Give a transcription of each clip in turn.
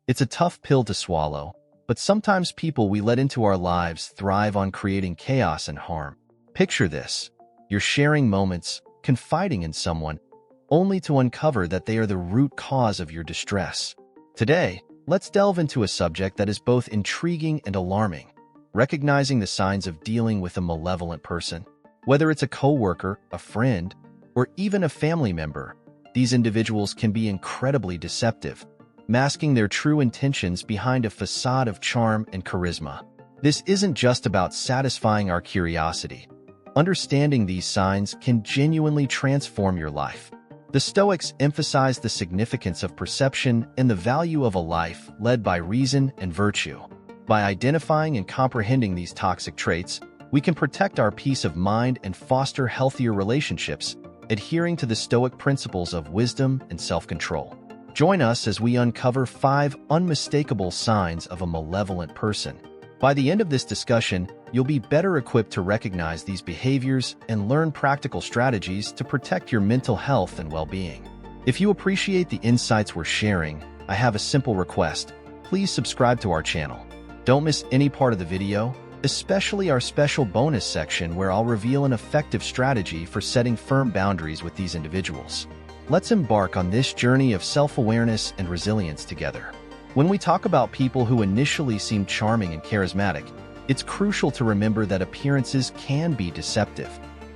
It's a tough pill to swallow, but sometimes people we let into our lives thrive on creating chaos and harm. Picture this. You're sharing moments, confiding in someone, only to uncover that they are the root cause of your distress. Today, let's delve into a subject that is both intriguing and alarming: recognizing the signs of dealing with a malevolent person. Whether it's a coworker, a friend, or even a family member, these individuals can be incredibly deceptive, masking their true intentions behind a facade of charm and charisma. This isn't just about satisfying our curiosity. Understanding these signs can genuinely transform your life. The Stoics emphasize the significance of perception and the value of a life led by reason and virtue. By identifying and comprehending these toxic traits, we can protect our peace of mind and foster healthier relationships, adhering to the Stoic principles of wisdom and self-control. Join us as we uncover 5 unmistakable signs of a malevolent person. By the end of this discussion, you'll be better equipped to recognize these behaviors and learn practical strategies to protect your mental health and well-being. If you appreciate the insights we're sharing, I have a simple request. Please subscribe to our channel. Don't miss any part of the video, especially our special bonus section where I'll reveal an effective strategy for setting firm boundaries with these individuals. Let's embark on this journey of self-awareness and resilience together. When we talk about people who initially seem charming and charismatic, it's crucial to remember that appearances can be deceptive.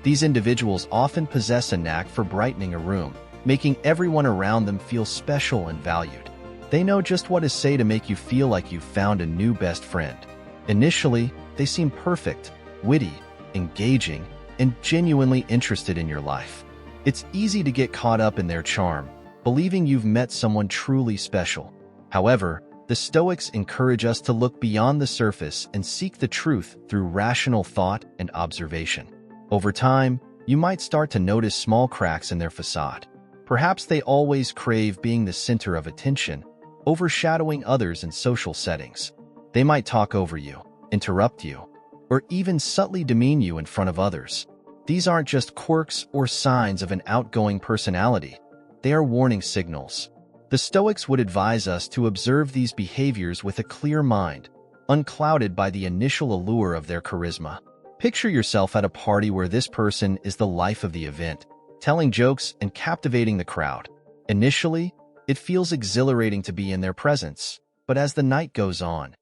These individuals often possess a knack for brightening a room, making everyone around them feel special and valued. They know just what to say to make you feel like you've found a new best friend. Initially, they seem perfect, witty, engaging, and genuinely interested in your life. It's easy to get caught up in their charm, believing you've met someone truly special. However, the Stoics encourage us to look beyond the surface and seek the truth through rational thought and observation. Over time, you might start to notice small cracks in their facade. Perhaps they always crave being the center of attention, overshadowing others in social settings. They might talk over you, interrupt you, or even subtly demean you in front of others. These aren't just quirks or signs of an outgoing personality. They are warning signals. The Stoics would advise us to observe these behaviors with a clear mind, unclouded by the initial allure of their charisma. Picture yourself at a party where this person is the life of the event, telling jokes and captivating the crowd. Initially, it feels exhilarating to be in their presence, but as the night goes on,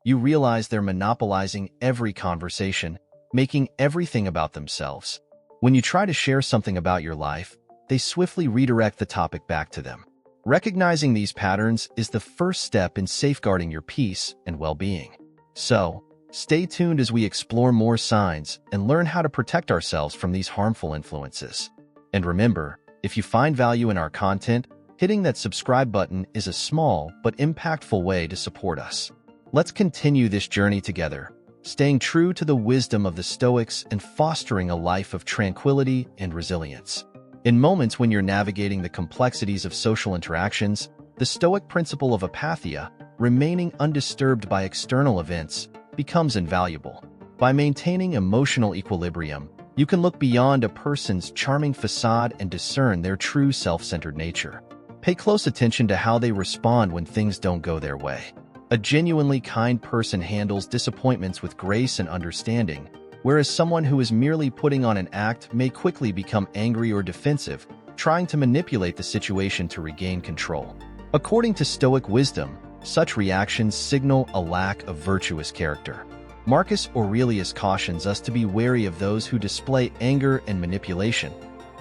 you realize they're monopolizing every conversation, making everything about themselves. When you try to share something about your life, they swiftly redirect the topic back to them. Recognizing these patterns is the first step in safeguarding your peace and well-being. So, stay tuned as we explore more signs and learn how to protect ourselves from these harmful influences. And remember, if you find value in our content, hitting that subscribe button is a small but impactful way to support us. Let's continue this journey together, staying true to the wisdom of the Stoics and fostering a life of tranquility and resilience. In moments when you're navigating the complexities of social interactions, the Stoic principle of apatheia, remaining undisturbed by external events, becomes invaluable. By maintaining emotional equilibrium, you can look beyond a person's charming facade and discern their true self-centered nature. Pay close attention to how they respond when things don't go their way. A genuinely kind person handles disappointments with grace and understanding, whereas someone who is merely putting on an act may quickly become angry or defensive, trying to manipulate the situation to regain control. According to Stoic wisdom, such reactions signal a lack of virtuous character. Marcus Aurelius cautions us to be wary of those who display anger and manipulation,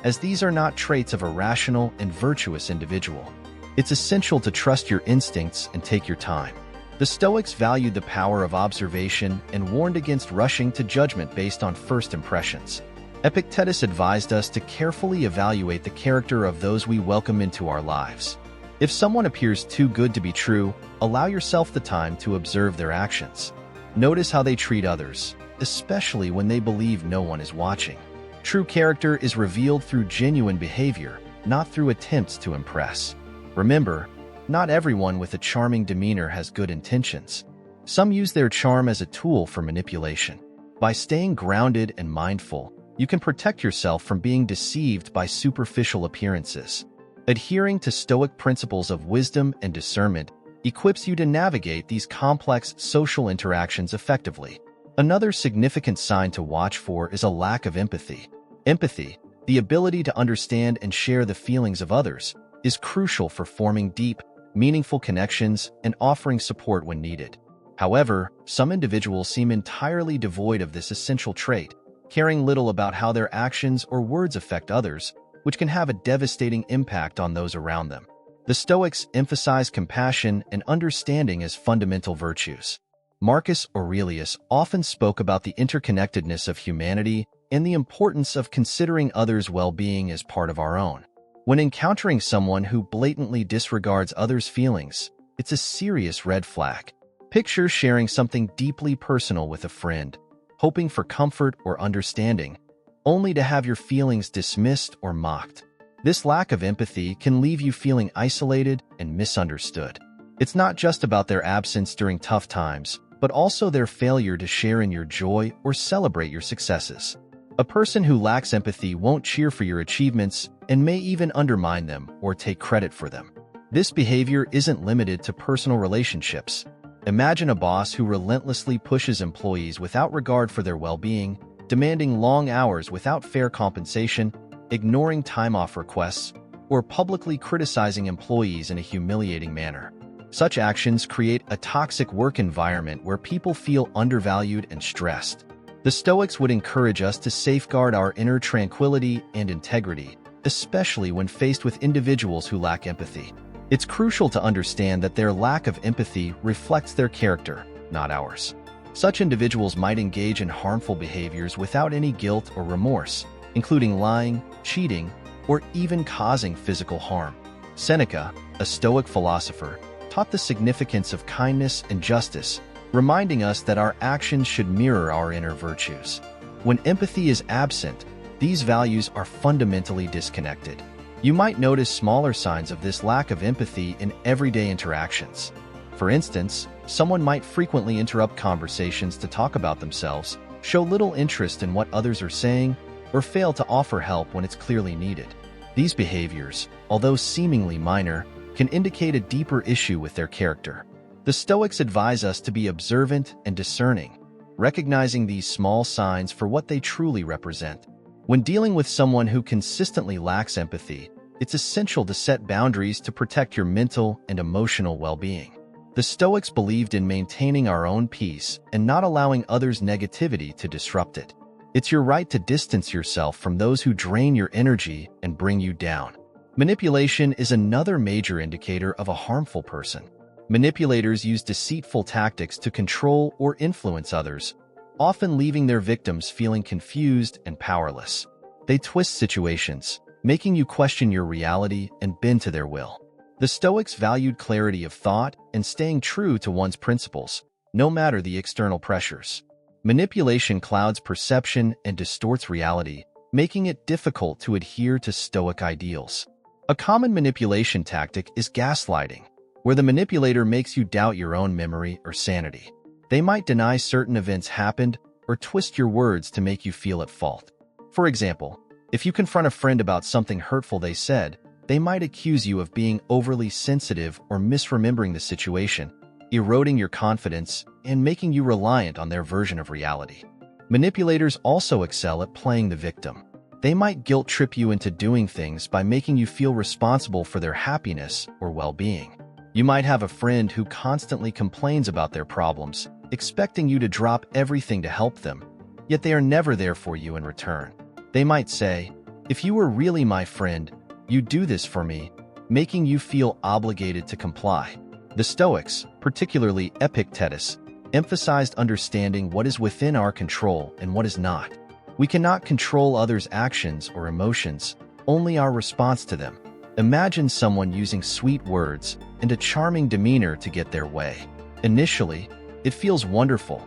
as these are not traits of a rational and virtuous individual. It's essential to trust your instincts and take your time. The Stoics valued the power of observation and warned against rushing to judgment based on first impressions. Epictetus advised us to carefully evaluate the character of those we welcome into our lives. If someone appears too good to be true, allow yourself the time to observe their actions. Notice how they treat others, especially when they believe no one is watching. True character is revealed through genuine behavior, not through attempts to impress. Remember, not everyone with a charming demeanor has good intentions. Some use their charm as a tool for manipulation. By staying grounded and mindful, you can protect yourself from being deceived by superficial appearances. Adhering to Stoic principles of wisdom and discernment equips you to navigate these complex social interactions effectively. Another significant sign to watch for is a lack of empathy. Empathy, the ability to understand and share the feelings of others, is crucial for forming deep, meaningful connections and offering support when needed. However, some individuals seem entirely devoid of this essential trait, caring little about how their actions or words affect others, which can have a devastating impact on those around them. The Stoics emphasize compassion and understanding as fundamental virtues. Marcus Aurelius often spoke about the interconnectedness of humanity and the importance of considering others' well-being as part of our own. When encountering someone who blatantly disregards others' feelings, it's a serious red flag. Picture sharing something deeply personal with a friend, hoping for comfort or understanding, only to have your feelings dismissed or mocked. This lack of empathy can leave you feeling isolated and misunderstood. It's not just about their absence during tough times, but also their failure to share in your joy or celebrate your successes. A person who lacks empathy won't cheer for your achievements and may even undermine them or take credit for them. This behavior isn't limited to personal relationships. Imagine a boss who relentlessly pushes employees without regard for their well-being, demanding long hours without fair compensation, ignoring time-off requests, or publicly criticizing employees in a humiliating manner. Such actions create a toxic work environment where people feel undervalued and stressed. The Stoics would encourage us to safeguard our inner tranquility and integrity, especially when faced with individuals who lack empathy. It's crucial to understand that their lack of empathy reflects their character, not ours. Such individuals might engage in harmful behaviors without any guilt or remorse, including lying, cheating, or even causing physical harm. Seneca, a Stoic philosopher, taught the significance of kindness and justice, reminding us that our actions should mirror our inner virtues. When empathy is absent, these values are fundamentally disconnected. You might notice smaller signs of this lack of empathy in everyday interactions. For instance, someone might frequently interrupt conversations to talk about themselves, show little interest in what others are saying, or fail to offer help when it's clearly needed. These behaviors, although seemingly minor, can indicate a deeper issue with their character. The Stoics advise us to be observant and discerning, recognizing these small signs for what they truly represent. When dealing with someone who consistently lacks empathy, it's essential to set boundaries to protect your mental and emotional well-being. The Stoics believed in maintaining our own peace and not allowing others' negativity to disrupt it. It's your right to distance yourself from those who drain your energy and bring you down. Manipulation is another major indicator of a harmful person. Manipulators use deceitful tactics to control or influence others, often leaving their victims feeling confused and powerless. They twist situations, making you question your reality and bend to their will. The Stoics valued clarity of thought and staying true to one's principles, no matter the external pressures. Manipulation clouds perception and distorts reality, making it difficult to adhere to Stoic ideals. A common manipulation tactic is gaslighting, where the manipulator makes you doubt your own memory or sanity. They might deny certain events happened or twist your words to make you feel at fault. For example, if you confront a friend about something hurtful they said, they might accuse you of being overly sensitive or misremembering the situation, eroding your confidence and making you reliant on their version of reality. Manipulators also excel at playing the victim. They might guilt-trip you into doing things by making you feel responsible for their happiness or well-being. You might have a friend who constantly complains about their problems, expecting you to drop everything to help them, yet they are never there for you in return. They might say, "If you were really my friend, you'd do this for me," making you feel obligated to comply. The Stoics, particularly Epictetus, emphasized understanding what is within our control and what is not. We cannot control others' actions or emotions, only our response to them. Imagine someone using sweet words and a charming demeanor to get their way. Initially, it feels wonderful.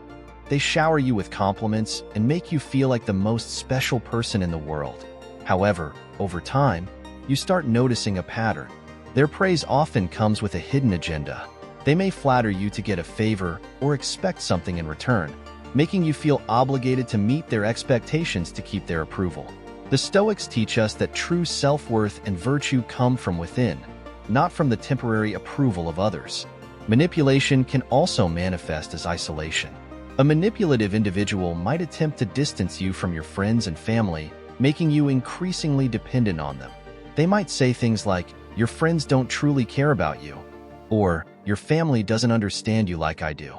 They shower you with compliments and make you feel like the most special person in the world. However, over time, you start noticing a pattern. Their praise often comes with a hidden agenda. They may flatter you to get a favor or expect something in return, making you feel obligated to meet their expectations to keep their approval. The Stoics teach us that true self-worth and virtue come from within, not from the temporary approval of others. Manipulation can also manifest as isolation. A manipulative individual might attempt to distance you from your friends and family, making you increasingly dependent on them. They might say things like, "Your friends don't truly care about you," or "Your family doesn't understand you like I do."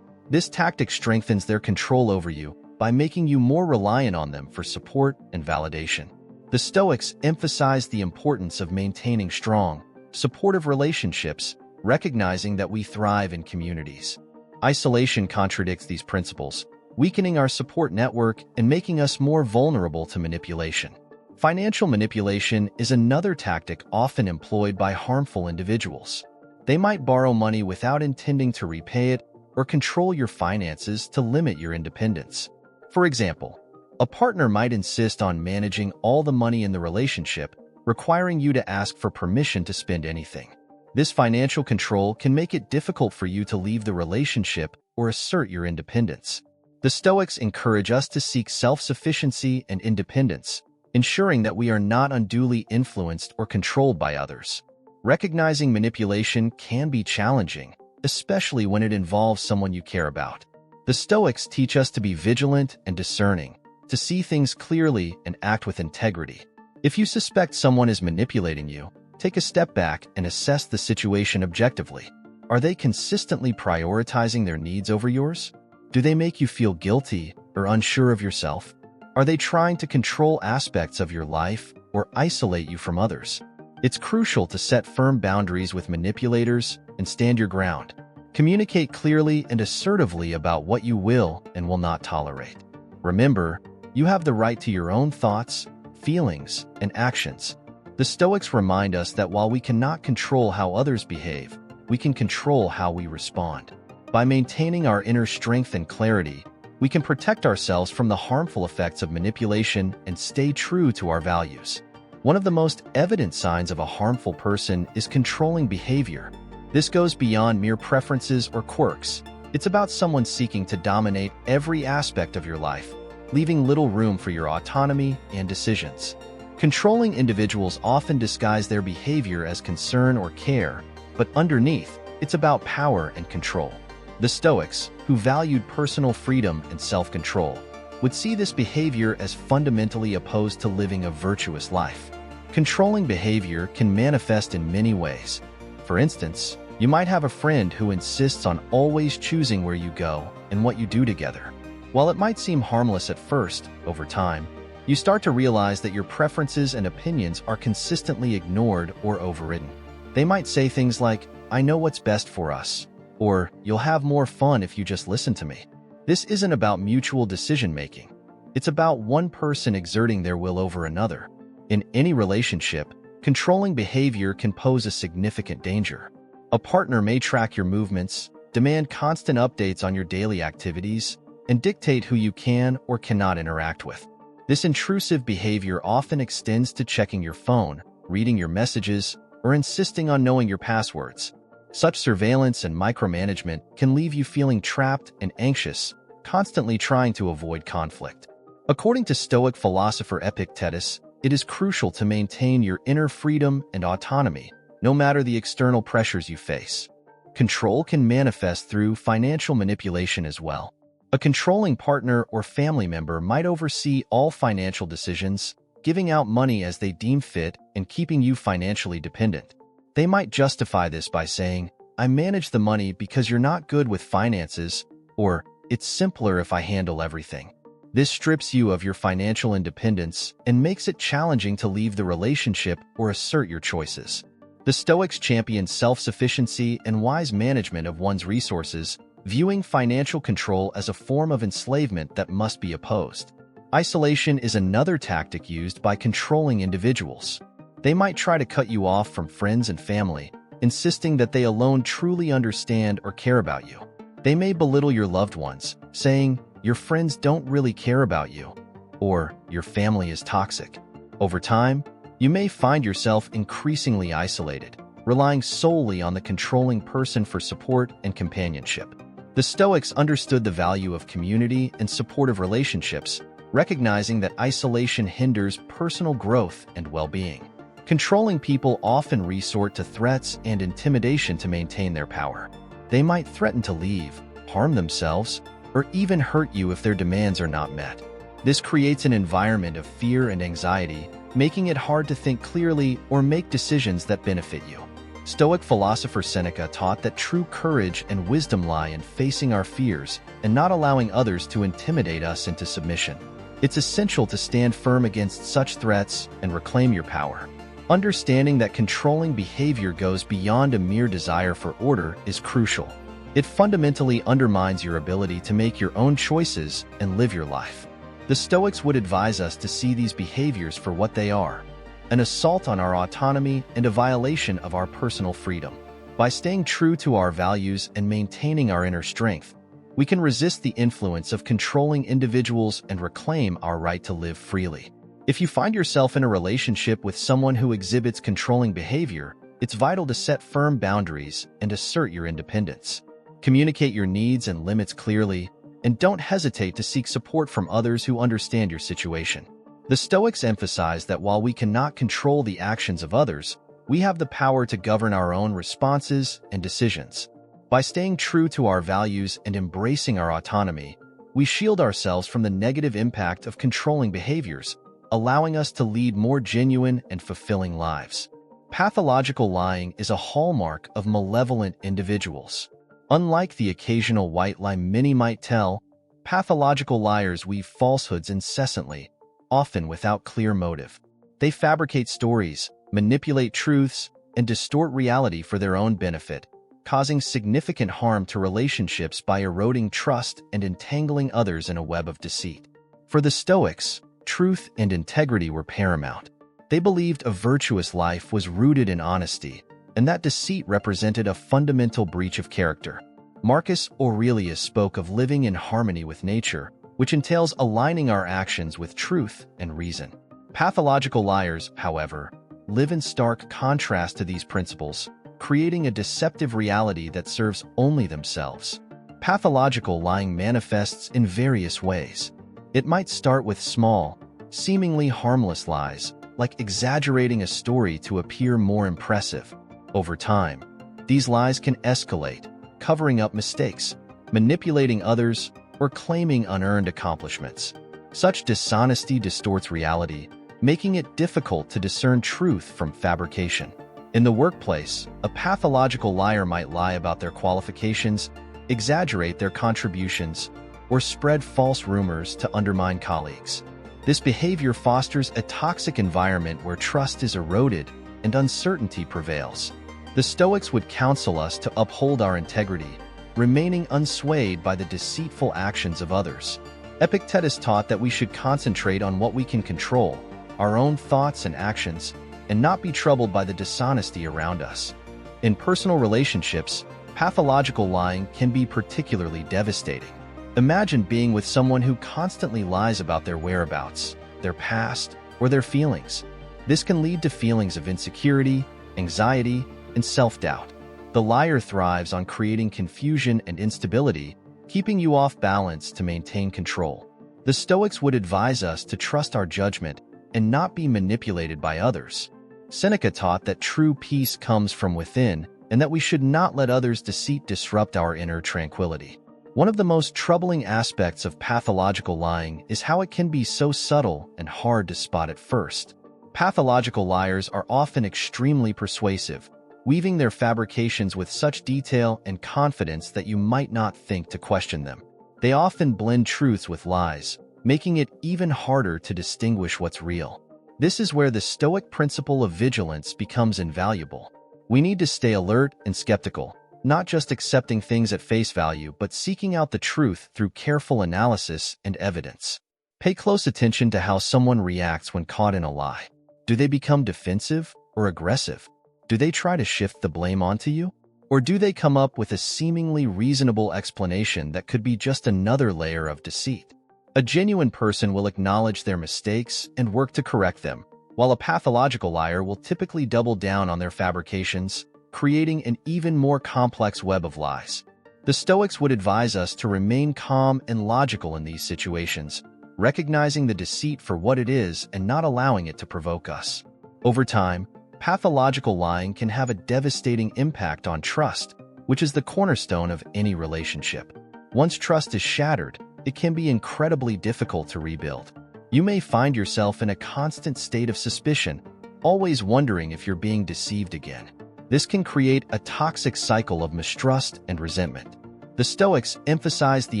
This tactic strengthens their control over you by making you more reliant on them for support and validation. The Stoics emphasize the importance of maintaining strong, supportive relationships, recognizing that we thrive in communities. Isolation contradicts these principles, weakening our support network and making us more vulnerable to manipulation. Financial manipulation is another tactic often employed by harmful individuals. They might borrow money without intending to repay it or control your finances to limit your independence. For example, a partner might insist on managing all the money in the relationship, requiring you to ask for permission to spend anything. This financial control can make it difficult for you to leave the relationship or assert your independence. The Stoics encourage us to seek self-sufficiency and independence, ensuring that we are not unduly influenced or controlled by others. Recognizing manipulation can be challenging, especially when it involves someone you care about. The Stoics teach us to be vigilant and discerning, to see things clearly and act with integrity. If you suspect someone is manipulating you, take a step back and assess the situation objectively. Are they consistently prioritizing their needs over yours? Do they make you feel guilty or unsure of yourself? Are they trying to control aspects of your life or isolate you from others? It's crucial to set firm boundaries with manipulators and stand your ground. Communicate clearly and assertively about what you will and will not tolerate. Remember, you have the right to your own thoughts, feelings, and actions. The Stoics remind us that while we cannot control how others behave, we can control how we respond. By maintaining our inner strength and clarity, we can protect ourselves from the harmful effects of manipulation and stay true to our values. One of the most evident signs of a harmful person is controlling behavior. This goes beyond mere preferences or quirks. It's about someone seeking to dominate every aspect of your life, leaving little room for your autonomy and decisions. Controlling individuals often disguise their behavior as concern or care, but underneath, it's about power and control. The Stoics, who valued personal freedom and self-control, would see this behavior as fundamentally opposed to living a virtuous life. Controlling behavior can manifest in many ways. For instance, you might have a friend who insists on always choosing where you go and what you do together. While it might seem harmless at first, over time, you start to realize that your preferences and opinions are consistently ignored or overridden. They might say things like, "I know what's best for us," or "You'll have more fun if you just listen to me." This isn't about mutual decision-making. It's about one person exerting their will over another. In any relationship, controlling behavior can pose a significant danger. A partner may track your movements, demand constant updates on your daily activities, and dictate who you can or cannot interact with. This intrusive behavior often extends to checking your phone, reading your messages, or insisting on knowing your passwords. Such surveillance and micromanagement can leave you feeling trapped and anxious, constantly trying to avoid conflict. According to Stoic philosopher Epictetus, it is crucial to maintain your inner freedom and autonomy, no matter the external pressures you face. Control can manifest through financial manipulation as well. A controlling partner or family member might oversee all financial decisions, giving out money as they deem fit and keeping you financially dependent. They might justify this by saying, "I manage the money because you're not good with finances," or "It's simpler if I handle everything." This strips you of your financial independence and makes it challenging to leave the relationship or assert your choices. The Stoics champion self-sufficiency and wise management of one's resources, viewing financial control as a form of enslavement that must be opposed. Isolation is another tactic used by controlling individuals. They might try to cut you off from friends and family, insisting that they alone truly understand or care about you. They may belittle your loved ones, saying, "Your friends don't really care about you," or "Your family is toxic." Over time, you may find yourself increasingly isolated, relying solely on the controlling person for support and companionship. The Stoics understood the value of community and supportive relationships, recognizing that isolation hinders personal growth and well-being. Controlling people often resort to threats and intimidation to maintain their power. They might threaten to leave, harm themselves, or even hurt you if their demands are not met. This creates an environment of fear and anxiety, making it hard to think clearly or make decisions that benefit you. Stoic philosopher Seneca taught that true courage and wisdom lie in facing our fears and not allowing others to intimidate us into submission. It's essential to stand firm against such threats and reclaim your power. Understanding that controlling behavior goes beyond a mere desire for order is crucial. It fundamentally undermines your ability to make your own choices and live your life. The Stoics would advise us to see these behaviors for what they are: an assault on our autonomy and a violation of our personal freedom. By staying true to our values and maintaining our inner strength, we can resist the influence of controlling individuals and reclaim our right to live freely. If you find yourself in a relationship with someone who exhibits controlling behavior, it's vital to set firm boundaries and assert your independence. Communicate your needs and limits clearly, and don't hesitate to seek support from others who understand your situation. The Stoics emphasize that while we cannot control the actions of others, we have the power to govern our own responses and decisions. By staying true to our values and embracing our autonomy, we shield ourselves from the negative impact of controlling behaviors, allowing us to lead more genuine and fulfilling lives. Pathological lying is a hallmark of malevolent individuals. Unlike the occasional white lie many might tell, pathological liars weave falsehoods incessantly, often without clear motive. They fabricate stories, manipulate truths, and distort reality for their own benefit, causing significant harm to relationships by eroding trust and entangling others in a web of deceit. For the Stoics, truth and integrity were paramount. They believed a virtuous life was rooted in honesty, and that deceit represented a fundamental breach of character. Marcus Aurelius spoke of living in harmony with nature, which entails aligning our actions with truth and reason. Pathological liars, however, live in stark contrast to these principles, creating a deceptive reality that serves only themselves. Pathological lying manifests in various ways. It might start with small, seemingly harmless lies, like exaggerating a story to appear more impressive. Over time, these lies can escalate, covering up mistakes, manipulating others, or claiming unearned accomplishments. Such dishonesty distorts reality, making it difficult to discern truth from fabrication. In the workplace, a pathological liar might lie about their qualifications, exaggerate their contributions, or spread false rumors to undermine colleagues. This behavior fosters a toxic environment where trust is eroded and uncertainty prevails. The Stoics would counsel us to uphold our integrity, remaining unswayed by the deceitful actions of others. Epictetus taught that we should concentrate on what we can control, our own thoughts and actions, and not be troubled by the dishonesty around us. In personal relationships, pathological lying can be particularly devastating. Imagine being with someone who constantly lies about their whereabouts, their past, or their feelings. This can lead to feelings of insecurity, anxiety, and self-doubt. The liar thrives on creating confusion and instability, keeping you off balance to maintain control. The Stoics would advise us to trust our judgment and not be manipulated by others. Seneca taught that true peace comes from within and that we should not let others' deceit disrupt our inner tranquility. One of the most troubling aspects of pathological lying is how it can be so subtle and hard to spot at first. Pathological liars are often extremely persuasive, weaving their fabrications with such detail and confidence that you might not think to question them. They often blend truths with lies, making it even harder to distinguish what's real. This is where the Stoic principle of vigilance becomes invaluable. We need to stay alert and skeptical, not just accepting things at face value, but seeking out the truth through careful analysis and evidence. Pay close attention to how someone reacts when caught in a lie. Do they become defensive or aggressive? Do they try to shift the blame onto you? Or do they come up with a seemingly reasonable explanation that could be just another layer of deceit? A genuine person will acknowledge their mistakes and work to correct them, while a pathological liar will typically double down on their fabrications, creating an even more complex web of lies. The Stoics would advise us to remain calm and logical in these situations, recognizing the deceit for what it is and not allowing it to provoke us. Over time, pathological lying can have a devastating impact on trust, which is the cornerstone of any relationship. Once trust is shattered, it can be incredibly difficult to rebuild. You may find yourself in a constant state of suspicion, always wondering if you're being deceived again. This can create a toxic cycle of mistrust and resentment. The Stoics emphasize the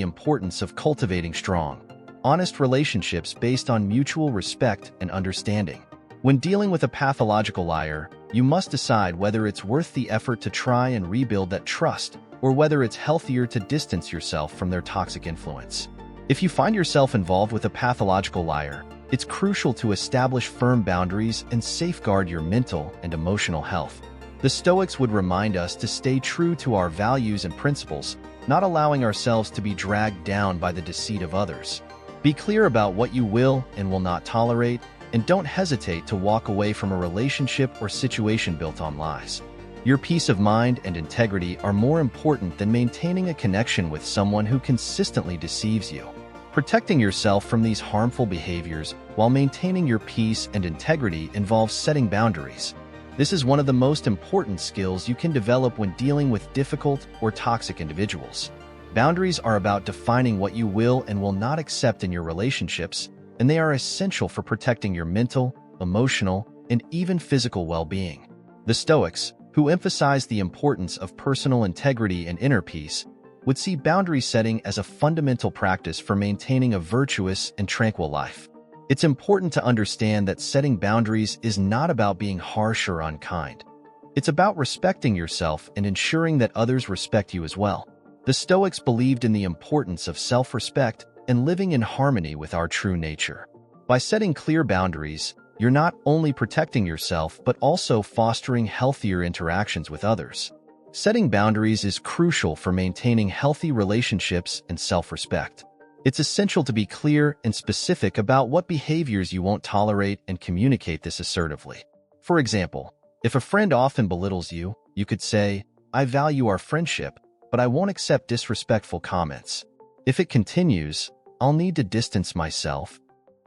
importance of cultivating strong, honest relationships based on mutual respect and understanding. When dealing with a pathological liar, you must decide whether it's worth the effort to try and rebuild that trust, or whether it's healthier to distance yourself from their toxic influence. If you find yourself involved with a pathological liar, it's crucial to establish firm boundaries and safeguard your mental and emotional health. The Stoics would remind us to stay true to our values and principles, not allowing ourselves to be dragged down by the deceit of others. Be clear about what you will and will not tolerate, and don't hesitate to walk away from a relationship or situation built on lies. Your peace of mind and integrity are more important than maintaining a connection with someone who consistently deceives you. Protecting yourself from these harmful behaviors while maintaining your peace and integrity involves setting boundaries. This is one of the most important skills you can develop when dealing with difficult or toxic individuals. Boundaries are about defining what you will and will not accept in your relationships, and they are essential for protecting your mental, emotional, and even physical well-being. The Stoics, who emphasize the importance of personal integrity and inner peace, would see boundary setting as a fundamental practice for maintaining a virtuous and tranquil life. It's important to understand that setting boundaries is not about being harsh or unkind. It's about respecting yourself and ensuring that others respect you as well. The Stoics believed in the importance of self-respect and living in harmony with our true nature. By setting clear boundaries, you're not only protecting yourself but also fostering healthier interactions with others. Setting boundaries is crucial for maintaining healthy relationships and self-respect. It's essential to be clear and specific about what behaviors you won't tolerate and communicate this assertively. For example, if a friend often belittles you, you could say, "I value our friendship, but I won't accept disrespectful comments. If it continues, I'll need to distance myself."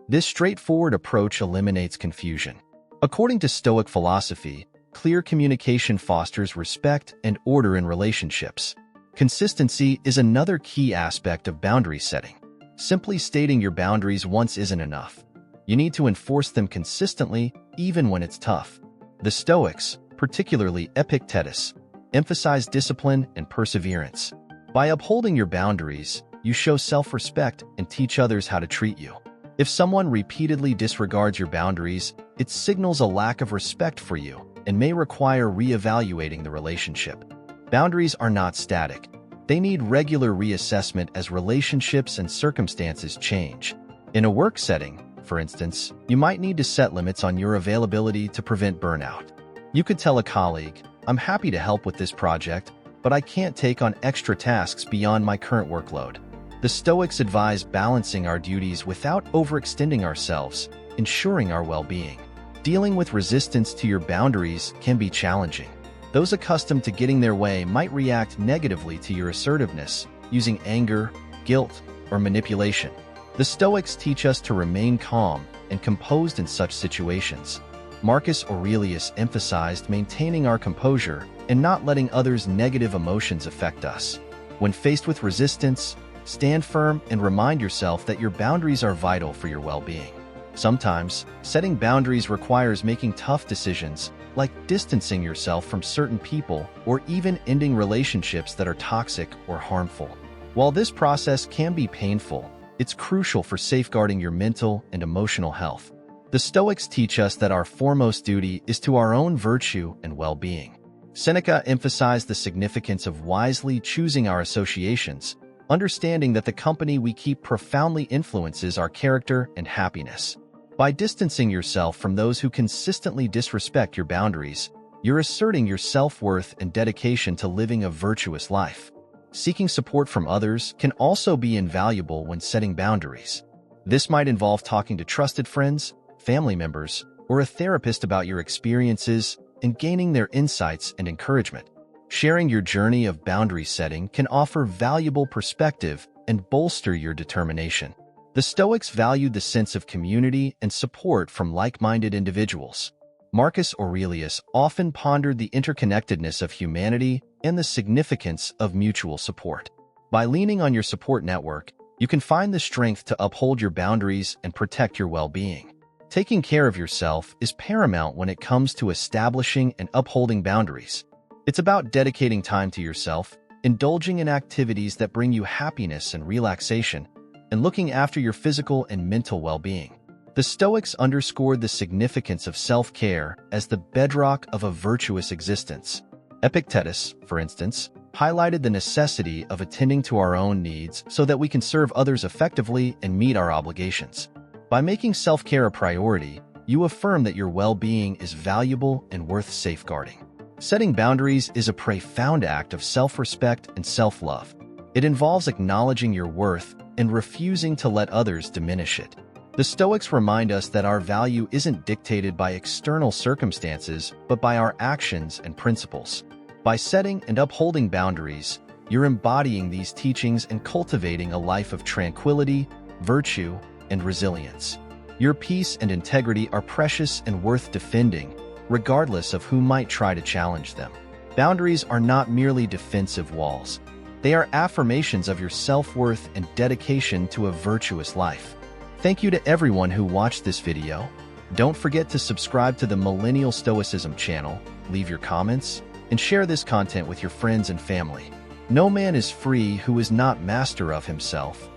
This straightforward approach eliminates confusion. According to Stoic philosophy, clear communication fosters respect and order in relationships. Consistency is another key aspect of boundary setting. Simply stating your boundaries once isn't enough. You need to enforce them consistently, even when it's tough. The Stoics, particularly Epictetus, emphasize discipline and perseverance. By upholding your boundaries, you show self-respect and teach others how to treat you. If someone repeatedly disregards your boundaries, it signals a lack of respect for you and may require reevaluating the relationship. Boundaries are not static. They need regular reassessment as relationships and circumstances change. In a work setting, for instance, you might need to set limits on your availability to prevent burnout. You could tell a colleague, "I'm happy to help with this project, but I can't take on extra tasks beyond my current workload." The Stoics advise balancing our duties without overextending ourselves, ensuring our well-being. Dealing with resistance to your boundaries can be challenging. Those accustomed to getting their way might react negatively to your assertiveness, using anger, guilt, or manipulation. The Stoics teach us to remain calm and composed in such situations. Marcus Aurelius emphasized maintaining our composure and not letting others' negative emotions affect us. When faced with resistance, stand firm and remind yourself that your boundaries are vital for your well-being. Sometimes, setting boundaries requires making tough decisions, like distancing yourself from certain people or even ending relationships that are toxic or harmful. While this process can be painful, it's crucial for safeguarding your mental and emotional health. The Stoics teach us that our foremost duty is to our own virtue and well-being. Seneca emphasized the significance of wisely choosing our associations, understanding that the company we keep profoundly influences our character and happiness. By distancing yourself from those who consistently disrespect your boundaries, you're asserting your self-worth and dedication to living a virtuous life. Seeking support from others can also be invaluable when setting boundaries. This might involve talking to trusted friends, family members, or a therapist about your experiences and gaining their insights and encouragement. Sharing your journey of boundary setting can offer valuable perspective and bolster your determination. The Stoics valued the sense of community and support from like-minded individuals. Marcus Aurelius often pondered the interconnectedness of humanity and the significance of mutual support. By leaning on your support network, you can find the strength to uphold your boundaries and protect your well-being. Taking care of yourself is paramount when it comes to establishing and upholding boundaries. It's about dedicating time to yourself, indulging in activities that bring you happiness and relaxation, and looking after your physical and mental well-being. The Stoics underscored the significance of self-care as the bedrock of a virtuous existence. Epictetus, for instance, highlighted the necessity of attending to our own needs so that we can serve others effectively and meet our obligations. By making self-care a priority, you affirm that your well-being is valuable and worth safeguarding. Setting boundaries is a profound act of self-respect and self-love. It involves acknowledging your worth and refusing to let others diminish it. The Stoics remind us that our value isn't dictated by external circumstances, but by our actions and principles. By setting and upholding boundaries, you're embodying these teachings and cultivating a life of tranquility, virtue, and resilience. Your peace and integrity are precious and worth defending, regardless of who might try to challenge them. Boundaries are not merely defensive walls. They are affirmations of your self-worth and dedication to a virtuous life. Thank you to everyone who watched this video. Don't forget to subscribe to the Millennial Stoicism channel, leave your comments, and share this content with your friends and family. No man is free who is not master of himself.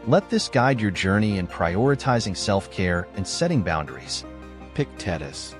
Let this guide your journey in prioritizing self-care and setting boundaries. Epictetus.